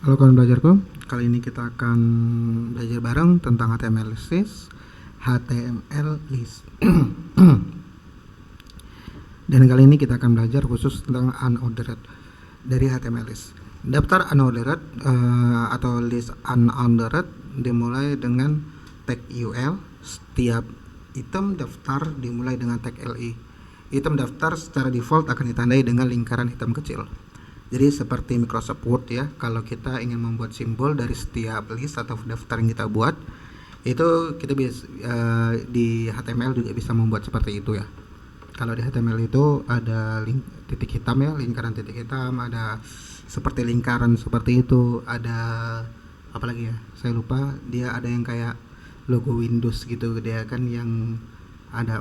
Halo kawan belajarku, kali ini kita akan belajar bareng tentang HTML list. Dan kali ini kita akan belajar khusus tentang unordered dari HTML list. Daftar unordered atau list unordered dimulai dengan tag UL. Setiap item daftar dimulai dengan tag LI. Item daftar secara default akan ditandai dengan lingkaran hitam kecil. Jadi seperti Microsoft Word ya, kalau kita ingin membuat simbol dari setiap list atau daftar yang kita buat, itu kita bisa di HTML juga bisa membuat seperti itu ya. Kalau di HTML itu ada titik hitam ya, lingkaran titik hitam, ada seperti lingkaran seperti itu, ada apa lagi ya? Saya lupa. Dia ada yang kayak logo Windows gitu, dia kan yang ada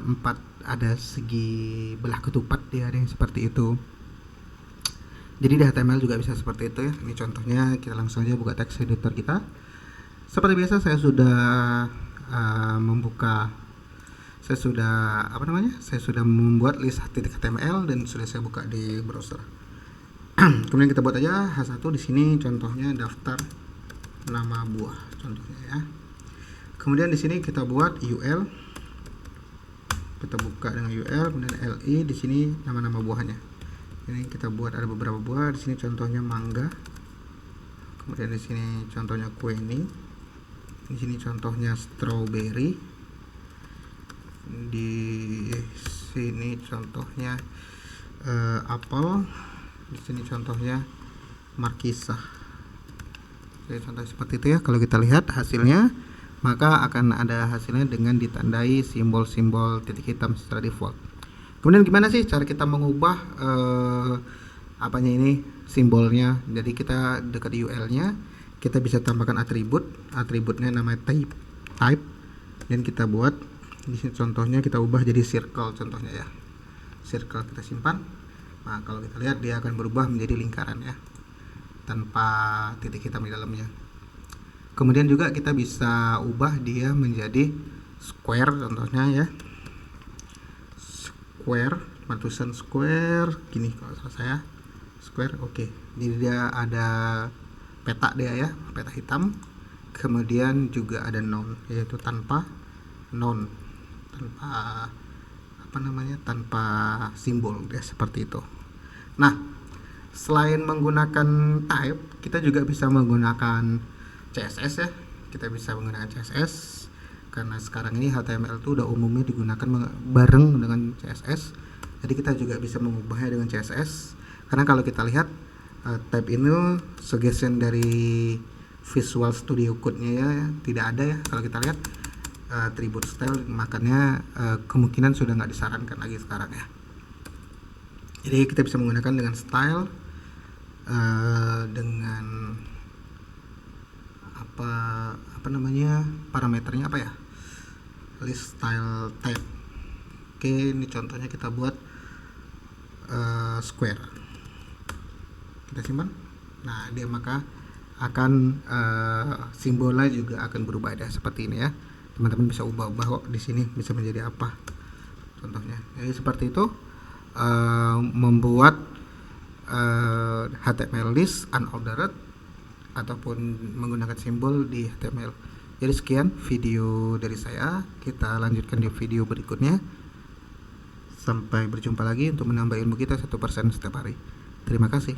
ada segi belah ketupat, dia ada yang seperti itu. Jadi di HTML juga bisa seperti itu ya. Ini contohnya, kita langsung aja buka text editor kita. Seperti biasa saya sudah saya sudah membuat list HTML dan sudah saya buka di browser. Kemudian kita buat aja H1 di sini, contohnya daftar nama buah contohnya ya. Kemudian di sini kita buat UL. Kita buka dengan UL, kemudian LI, di sini nama-nama buahnya. Ini kita buat ada beberapa buah. Di sini contohnya mangga. Kemudian di sini contohnya kueni. Di sini contohnya strawberry. Di sini contohnya apel. Di sini contohnya markisah. Jadi contoh seperti itu ya. Kalau kita lihat hasilnya, maka akan ada hasilnya dengan ditandai simbol-simbol titik hitam secara default. Kemudian gimana sih cara kita mengubah simbolnya? Jadi kita dekat UL-nya, kita bisa tambahkan atributnya namanya type, dan kita buat di sini contohnya kita ubah jadi circle contohnya ya. Circle kita simpan. Nah, kalau kita lihat dia akan berubah menjadi lingkaran ya, tanpa titik hitam di dalamnya. Kemudian juga kita bisa ubah dia menjadi square contohnya ya. Matusan square gini kalau salah saya, square oke. Jadi dia ada peta dia ya, peta hitam. Kemudian juga ada none, yaitu tanpa tanpa simbol ya, seperti itu. Nah, selain menggunakan type, kita juga bisa menggunakan CSS ya. Kita bisa menggunakan CSS karena sekarang ini HTML itu udah umumnya digunakan bareng dengan CSS. Jadi kita juga bisa mengubahnya dengan CSS. Karena kalau kita lihat tab ini suggestion dari Visual Studio Code-nya ya tidak ada ya. Kalau kita lihat attribute style, makanya kemungkinan sudah nggak disarankan lagi sekarang ya. Jadi kita bisa menggunakan dengan style, dengan parameternya apa ya, list style type. Oke, ini contohnya kita buat square, kita simpan. Nah, dia maka akan simbolnya juga akan berubah ya, seperti ini ya. Teman-teman bisa ubah-ubah kok di sini bisa menjadi apa contohnya. Jadi seperti itu membuat HTML list unordered ataupun menggunakan simbol di HTML. Jadi sekian video dari saya, kita lanjutkan di video berikutnya. Sampai berjumpa lagi untuk menambah ilmu kita 1% setiap hari. Terima kasih.